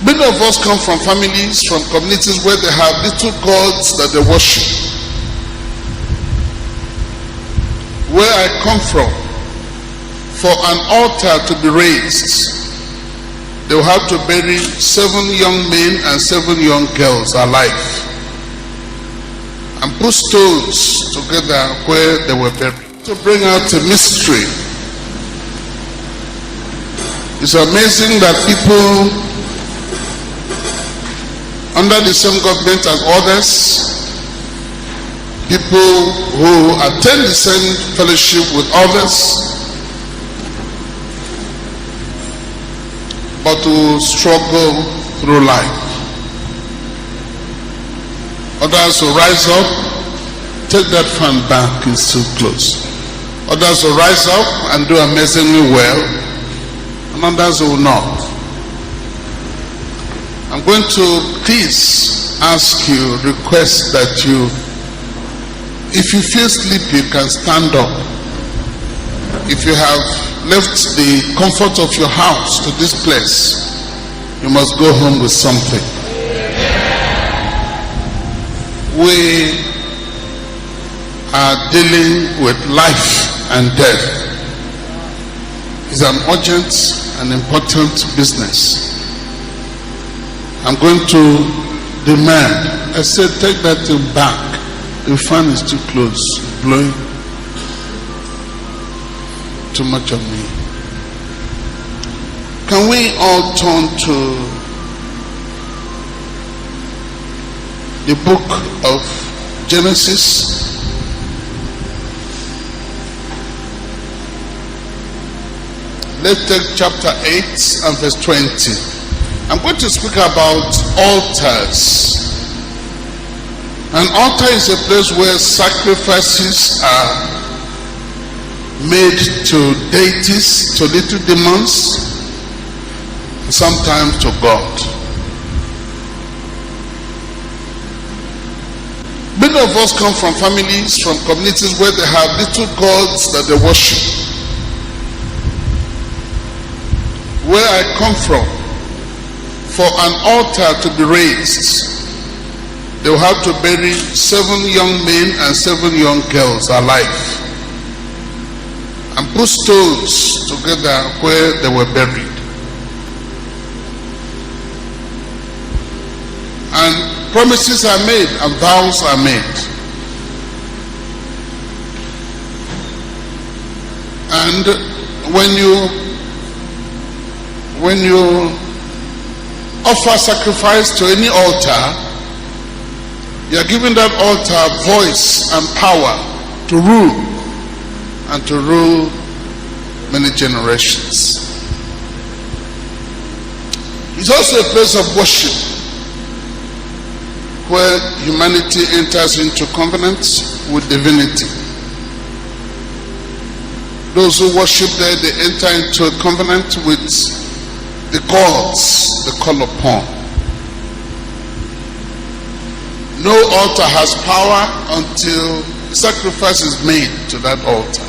Many of us come from families, from communities where they have little gods that they worship. Where I come from, for an altar to be raised, they will have to bury 7 young men and 7 young girls alive and put stones together where they were buried to bring out a mystery. It's amazing that people under the same government as others, people who attend the same fellowship with others, but who struggle through life. Others will rise up, take that fan back, it's too close. Others will rise up and do amazingly well, and others will not. I'm going to please ask you, request that you, if you feel sleepy, you can stand up. If you have left the comfort of your house to this place, you must go home with something. We are dealing with life and death. It's an urgent and important business. I'm going to demand, I said, take that thing back. The fan is too close, blowing too much of me. Can we all turn to the book of Genesis? Let's take chapter 8 and verse 20. I'm going to speak about altars. An altar is a place where sacrifices are made to deities, to little demons, sometimes to God. Many of us come from families, from communities where they have little gods that they worship. Where I come from, for an altar to be raised, they will have to bury 7 young men and 7 young girls alive and put stones together where they were buried. And promises are made and vows are made. And when you offer sacrifice to any altar, you are giving that altar voice and power to rule, and to rule many generations. It's also a place of worship where humanity enters into covenant with divinity. Those who worship there, they enter into a covenant with the gods they call upon. No altar has power until sacrifice is made to that altar.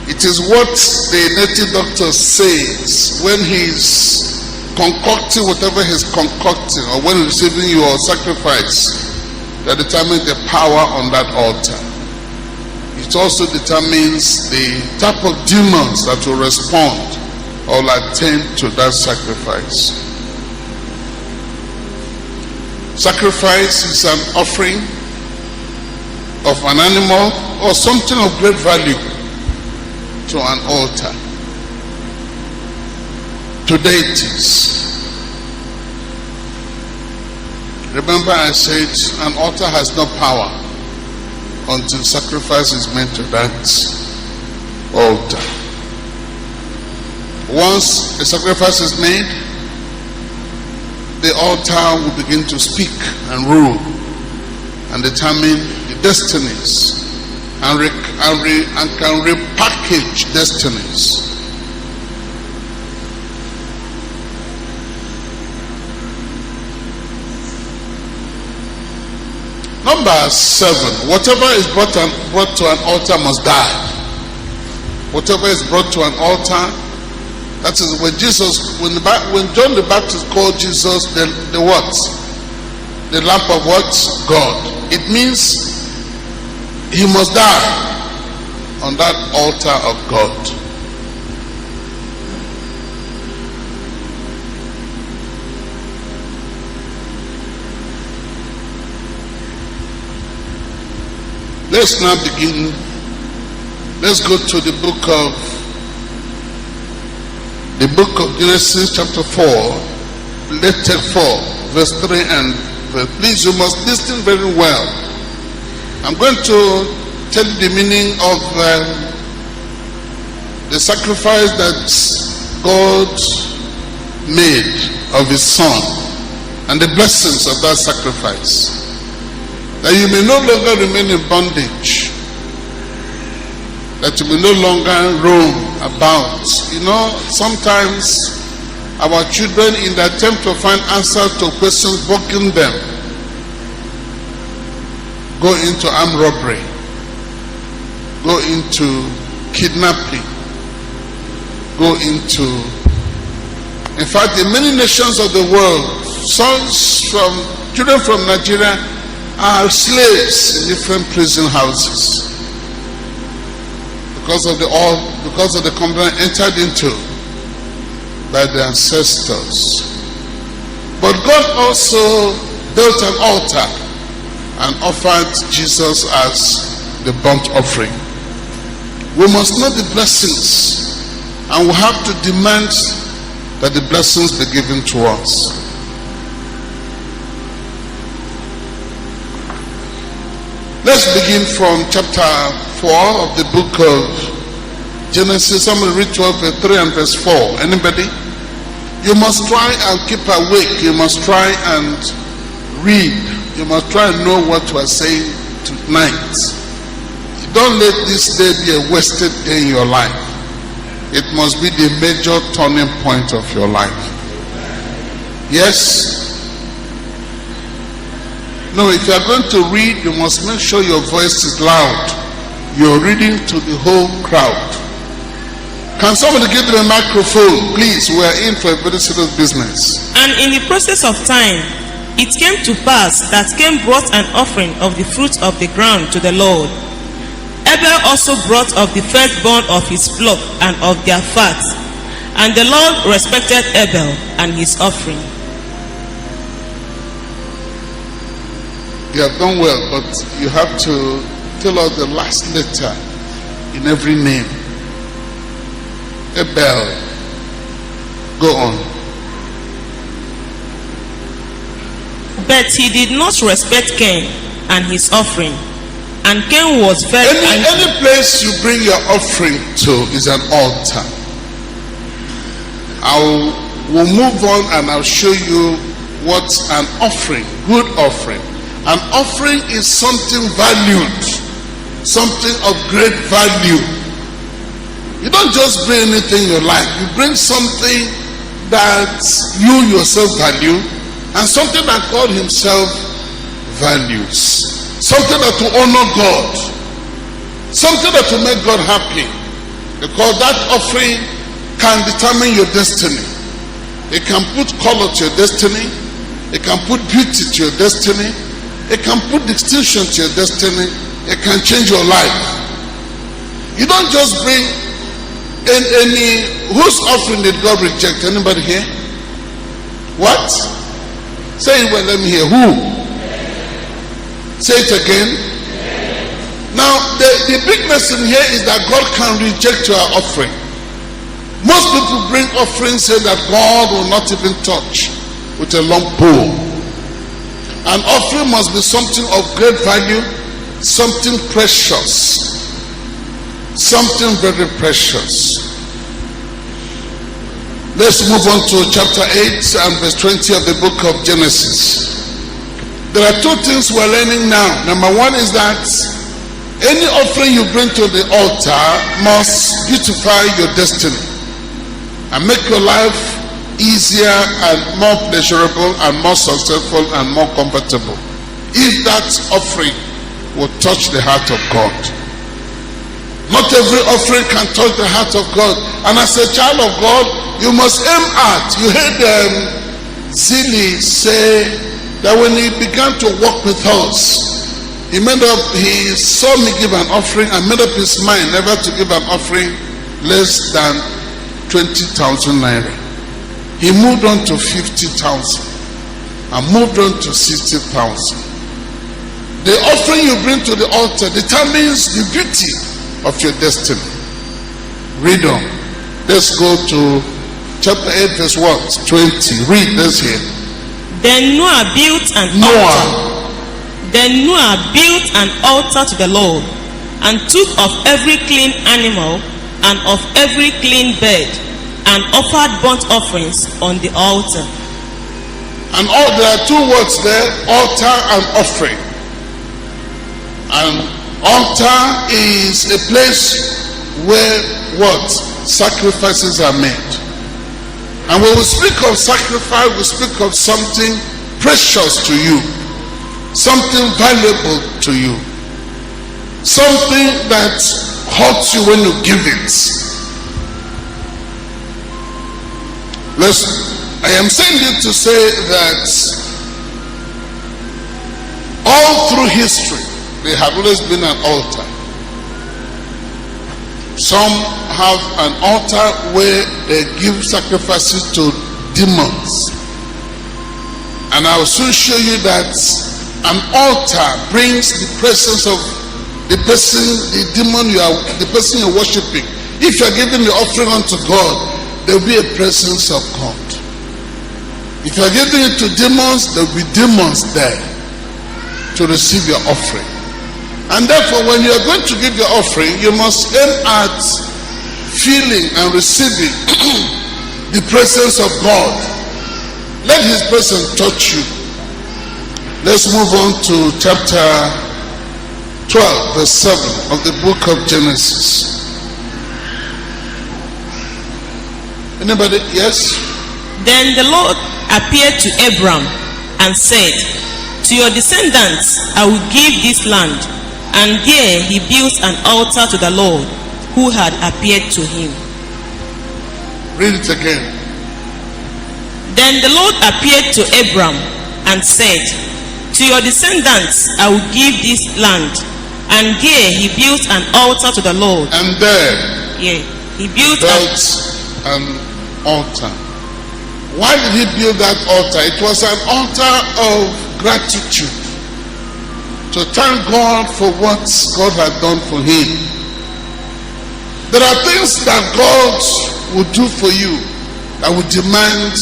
It is what the native doctor says when he's concocting whatever he's concocting, or when receiving your sacrifice, that determines the power on that altar. It also determines the type of demons that will respond or attend to that sacrifice. Sacrifice is an offering of an animal or something of great value to an altar, to deities. Remember, I said an altar has no power until sacrifice is made to that altar. Once a sacrifice is made, the altar will begin to speak and rule and determine the destinies and can repackage destinies. Number 7, whatever is brought to an altar must die. Whatever is brought to an altar That is when Jesus, when John the Baptist called Jesus the what? The lamp of what? God. It means he must die on that altar of God. Let's now begin. Let's go to the book of Genesis chapter 4. Let's take 4, verse 3 and verse. Please, you must listen very well. I'm going to tell you the meaning of the sacrifice that God made of his son and the blessings of that sacrifice. That you may no longer remain in bondage. That you may no longer roam about. You know, sometimes our children, in the attempt to find answers to questions blocking them, go into armed robbery, go into kidnapping, go into... In fact, in many nations of the world, children from Nigeria are slaves in different prison houses because of the covenant entered into by the ancestors. But God also built an altar and offered Jesus as the burnt offering. We must know the blessings, and we have to demand that the blessings be given to us. Let's begin from chapter 4 of the book of Genesis. I'm going to read 12, verse 3 and verse 4. Anybody? You must try and keep awake. You must try and read. You must try and know what we are saying tonight. Don't let this day be a wasted day in your life. It must be the major turning point of your life. Yes? No, if you are going to read, you must make sure your voice is loud. You're reading to the whole crowd. Can somebody give me a microphone, please? We are in for a very serious business. And in the process of time, it came to pass that Cain brought an offering of the fruit of the ground to the Lord. Abel also brought of the firstborn of his flock and of their fat. And the Lord respected Abel and his offering. You have done well, but you have to tell us the last letter in every name. Abel. Go on. But he did not respect Cain and his offering. And Cain was very angry. Any place you bring your offering to is an altar. We'll move on and I'll show you what's an offering, good offering. An offering is something valued, something of great value. You don't just bring anything in your life. You bring something that you yourself value and something that God himself values. Something that will honor God. Something that will make God happy. Because that offering can determine your destiny. It can put color to your destiny. It can put beauty to your destiny. It can put distinction to your destiny. It can change your life. You don't just bring any... Whose offering did God reject? Anybody here? What? Say it well, let me hear. Who? Say it again. Now, the big lesson here is that God can reject your offering. Most people bring offerings saying that God will not even touch with a long pole. An offering must be something of great value, something precious, something very precious. Let's move on to chapter 8 and verse 20 of the book of Genesis. There are two things we're learning now. Number one is that any offering you bring to the altar must beautify your destiny and make your life easier and more pleasurable and more successful and more comfortable, if that offering will touch the heart of God. Not every offering can touch the heart of God. And as a child of God, you must aim at. You heard Zili say that when he began to walk with us, he saw me give an offering and made up his mind never to give an offering less than 20,000 naira. He moved on to 50,000 and moved on to 60,000. The offering you bring to the altar determines the beauty of your destiny. Read on. Let's go to chapter 8 verse 20. Read, let's hear. Then Noah built an altar to the Lord, and took of every clean animal and of every clean bird, and offered burnt offerings on the altar. And there are two words there, altar and offering. And altar is a place where sacrifices are made. And when we speak of sacrifice, we speak of something precious to you, something valuable to you, something that hurts you when you give it. I am saying it to say that all through history, there have always been an altar. Some have an altar where they give sacrifices to demons. And I will soon show you that an altar brings the presence of the person you're worshiping. If you're giving the offering unto God, there will be a presence of God. If you're giving it to demons, there will be demons there to receive your offering. And therefore, when you are going to give your offering, you must aim at feeling and receiving the presence of God. Let his presence touch you. Let's move on to chapter 12 verse 7 of the book of Genesis. Anybody? Yes? Then the Lord appeared to Abram and said, to your descendants I will give this land. And there he built an altar to the Lord who had appeared to him. Read it again. Then the Lord appeared to Abram and said, to your descendants I will give this land. And there he built an altar to the Lord. And there he built an altar. Why did he build that altar? It was an altar of gratitude, to thank God for what God had done for him. There are things that God will do for you that will demand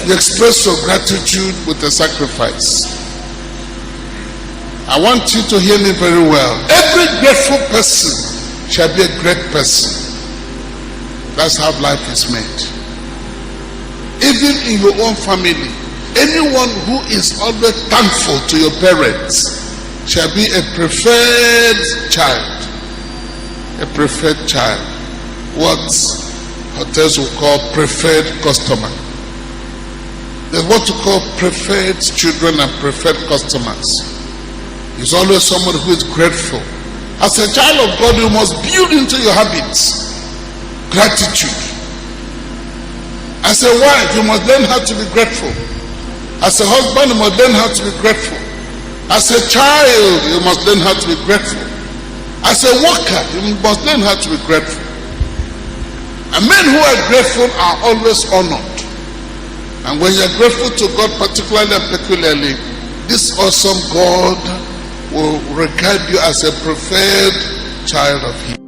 you express your gratitude with a sacrifice. I want you to hear me very well. Every grateful person shall be a great person. That's how life is made. Even in your own family, anyone who is always thankful to your parents shall be a preferred child. A preferred child. What hotels will call preferred customer. There's what you call preferred children and preferred customers. It's always someone who is grateful. As a child of God, you must build into your habits gratitude. As a wife, you must learn how to be grateful. As a husband, you must learn how to be grateful. As a child, you must learn how to be grateful. As a worker, you must learn how to be grateful. And men who are grateful are always honored. And when you're grateful to God particularly and peculiarly, this awesome God will regard you as a preferred child of Him.